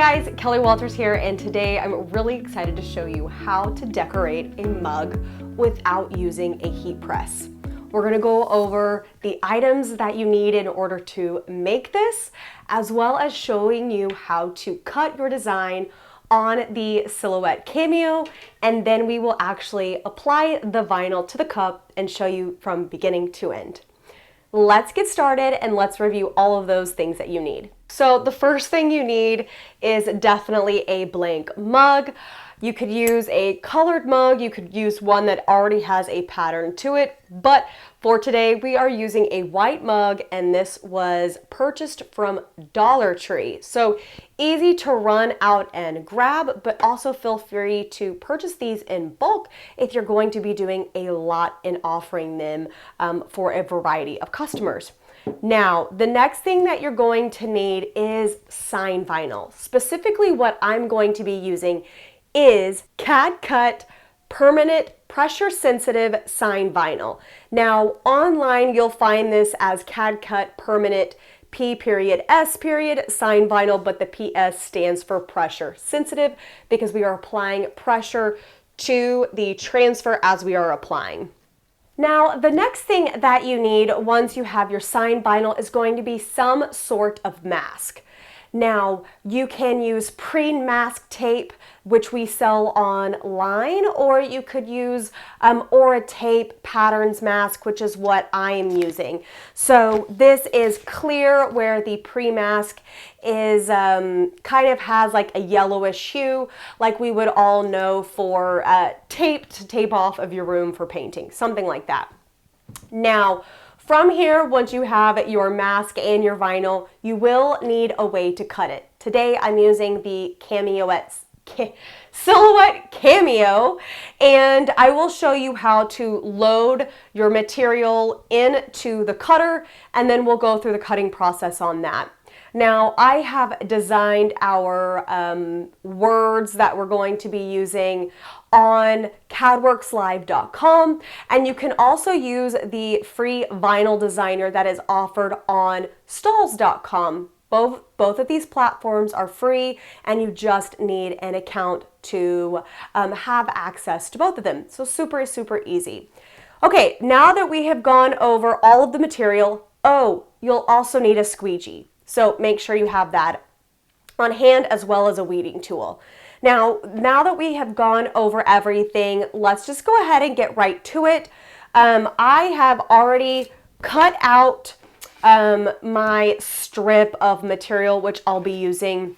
guys, Kelly Walters here, and today I'm really excited to show you how to decorate a mug without using a heat press. We're gonna go over the items that you need in order to make this, as well as showing you how to cut your design on the silhouette cameo, and then we will actually apply the vinyl to the cup and show you from beginning to end. Let's get started and let's review all of those things that you need. So the first thing you need is definitely a blank mug. You could use a colored mug, you could use one that already has a pattern to it, but for today we are using a white mug, and this was purchased from Dollar Tree. So easy to run out and grab, but also feel free to purchase these in bulk if you're going to be doing a lot and offering them for a variety of customers. Now, the next thing that you're going to need is sign vinyl. Specifically, what I'm going to be using is cad-cut permanent pressure sensitive sign vinyl. Now, online you'll find this as cad-cut permanent P.S. sign vinyl, but the PS stands for pressure sensitive because we are applying pressure to the transfer as we are applying. Now, the next thing that you need once you have your sign vinyl is going to be some sort of mask. Now, you can use pre-mask tape, which we sell online, or you could use Aura tape patterns mask, which is what I am using. So this is clear, where the pre-mask is kind of has like a yellowish hue, like we would all know for tape to tape off of your room for painting, something like that. Now, from here, once you have your mask and your vinyl, you will need a way to cut it. Today, I'm using the Silhouette Cameo, and I will show you how to load your material into the cutter, and then we'll go through the cutting process on that. Now, I have designed our words that we're going to be using on cadworkslive.com, and you can also use the free vinyl designer that is offered on Stahls.com. Both of these platforms are free, and you just need an account to have access to both of them. So super, super easy. Okay, now that we have gone over all of the material, you'll also need a squeegee. So make sure you have that on hand, as well as a weeding tool. Now that we have gone over everything, let's just go ahead and get right to it. I have already cut out my strip of material, which I'll be using.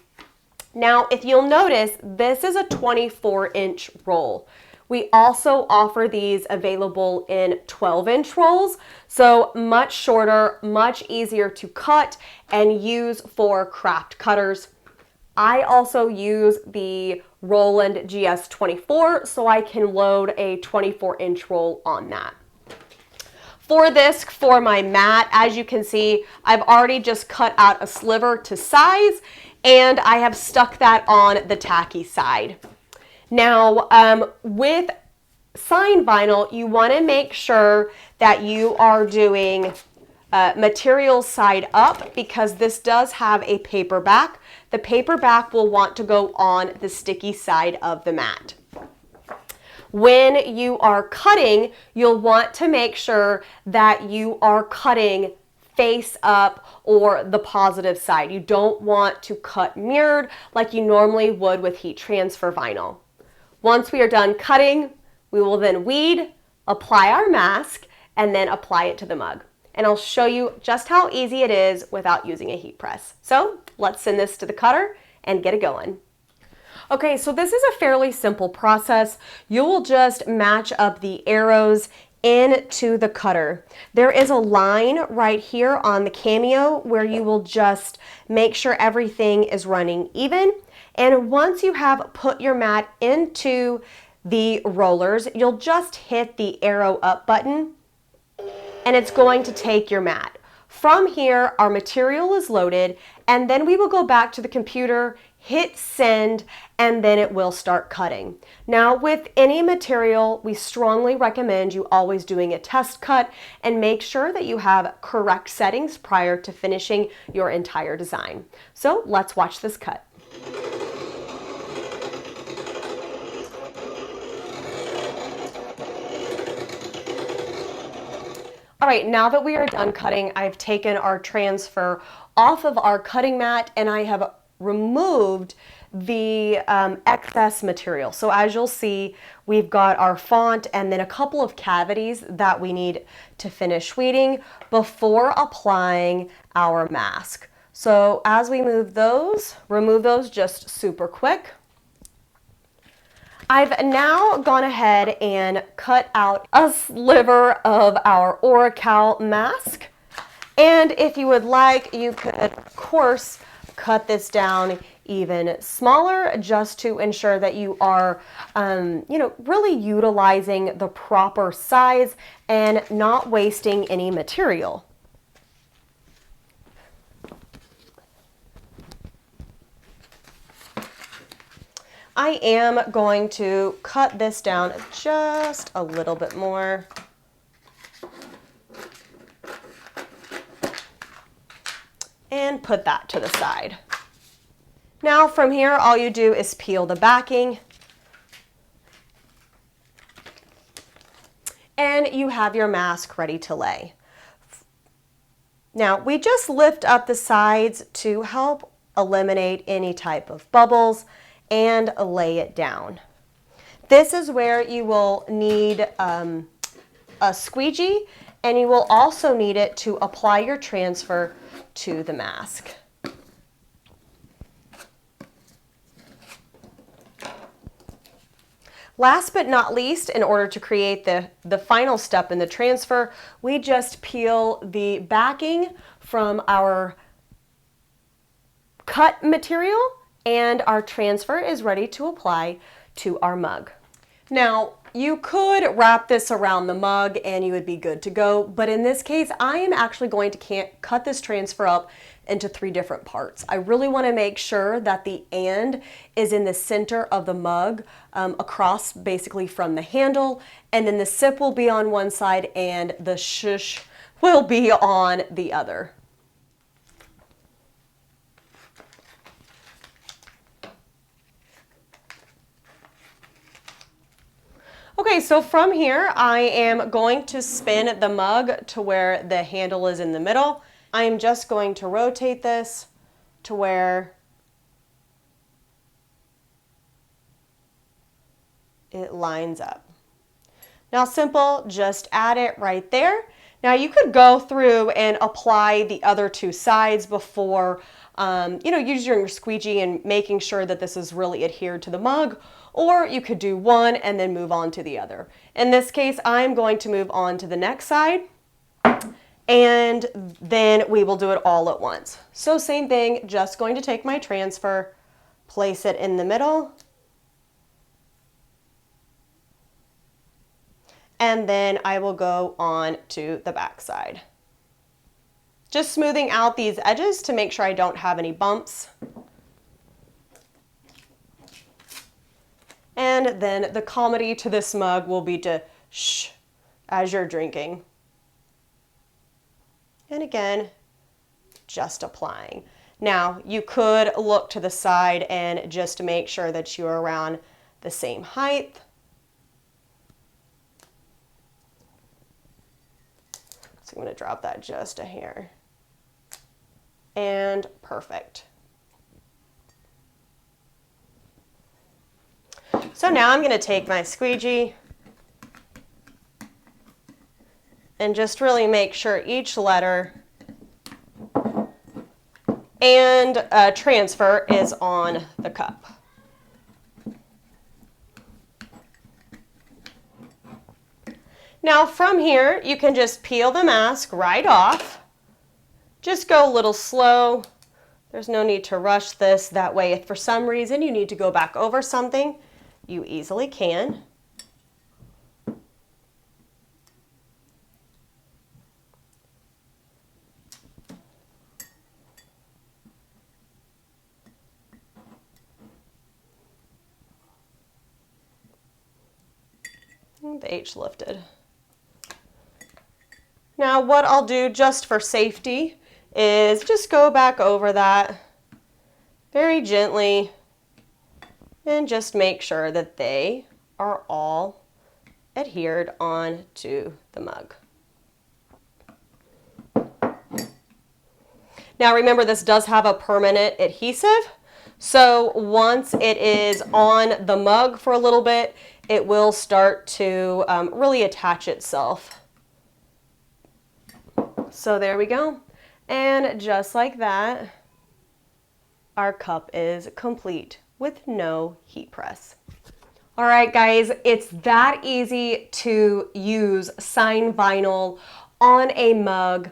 Now, if you'll notice, this is a 24-inch roll. We also offer these available in 12-inch rolls, so much shorter, much easier to cut and use for craft cutters. I also use the Roland GS24, so I can load a 24-inch roll on that. For my mat, as you can see, I've already just cut out a sliver to size, and I have stuck that on the tacky side. Now, with sign vinyl, you want to make sure that you are doing material side up, because this does have a paper back. The paper back will want to go on the sticky side of the mat. When you are cutting, you'll want to make sure that you are cutting face up or the positive side. You don't want to cut mirrored like you normally would with heat transfer vinyl. Once we are done cutting, we will then weed, apply our mask, and then apply it to the mug. And I'll show you just how easy it is without using a heat press. So let's send this to the cutter and get it going. Okay, so this is a fairly simple process. You will just match up the arrows into the cutter. There is a line right here on the cameo where you will just make sure everything is running even. And once you have put your mat into the rollers, you'll just hit the arrow up button, and it's going to take your mat. From here, our material is loaded, and then we will go back to the computer, hit send, and then it will start cutting. Now, with any material, we strongly recommend you always doing a test cut and make sure that you have correct settings prior to finishing your entire design. So let's watch this cut. All right, now that we are done cutting, I've taken our transfer off of our cutting mat and I have removed the excess material. So as you'll see, we've got our font and then a couple of cavities that we need to finish weeding before applying our mask. So as we remove those just super quick. I've now gone ahead and cut out a sliver of our Oracal mask. And if you would like, you could, of course, cut this down even smaller just to ensure that you are, really utilizing the proper size and not wasting any material. I am going to cut this down just a little bit more. And put that to the side. Now from here, all you do is peel the backing. And you have your mask ready to lay. Now we just lift up the sides to help eliminate any type of bubbles and lay it down. This is where you will need a squeegee, and you will also need it to apply your transfer to the mask. Last but not least, in order to create the final step in the transfer, we just peel the backing from our cut material and our transfer is ready to apply to our mug. Now, you could wrap this around the mug and you would be good to go, but in this case, I am actually going to cut this transfer up into 3 different parts. I really want to make sure that the "and" is in the center of the mug, across basically from the handle, and then the "sip" will be on one side and the "shush" will be on the other. Okay, so from here, I am going to spin the mug to where the handle is in the middle. I am just going to rotate this to where it lines up. Now simple, just add it right there. Now you could go through and apply the other 2 sides before, using your squeegee and making sure that this is really adhered to the mug, or you could do one and then move on to the other. In this case, I'm going to move on to the next side, and then we will do it all at once. So same thing, just going to take my transfer, place it in the middle, and then I will go on to the back side. Just smoothing out these edges to make sure I don't have any bumps. And then the comedy to this mug will be to shh as you're drinking. And again, just applying. Now, you could look to the side and just make sure that you're around the same height. So I'm going to drop that just a hair. And perfect. So now I'm going to take my squeegee and just really make sure each letter and transfer is on the cup. Now from here, you can just peel the mask right off. Just go a little slow. There's no need to rush this. That way, if for some reason you need to go back over something, you easily can. The H lifted. Now what I'll do just for safety is just go back over that very gently and just make sure that they are all adhered on to the mug. Now remember, this does have a permanent adhesive, so once it is on the mug for a little bit, it will start to really attach itself. So there we go. And just like that, our cup is complete with no heat press. All right, guys, it's that easy to use sign vinyl on a mug,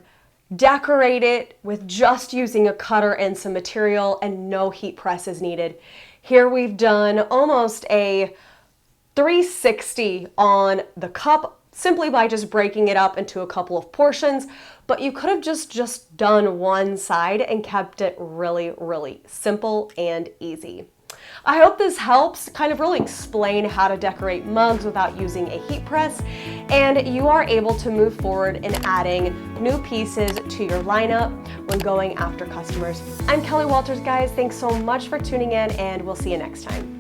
decorate it with just using a cutter and some material, and no heat press is needed. Here we've done almost a 360 on the cup simply by just breaking it up into a couple of portions, but you could have just done one side and kept it really, really simple and easy. I hope this helps kind of really explain how to decorate mugs without using a heat press, and you are able to move forward in adding new pieces to your lineup when going after customers. I'm Kelly Walters, guys. Thanks so much for tuning in, and we'll see you next time.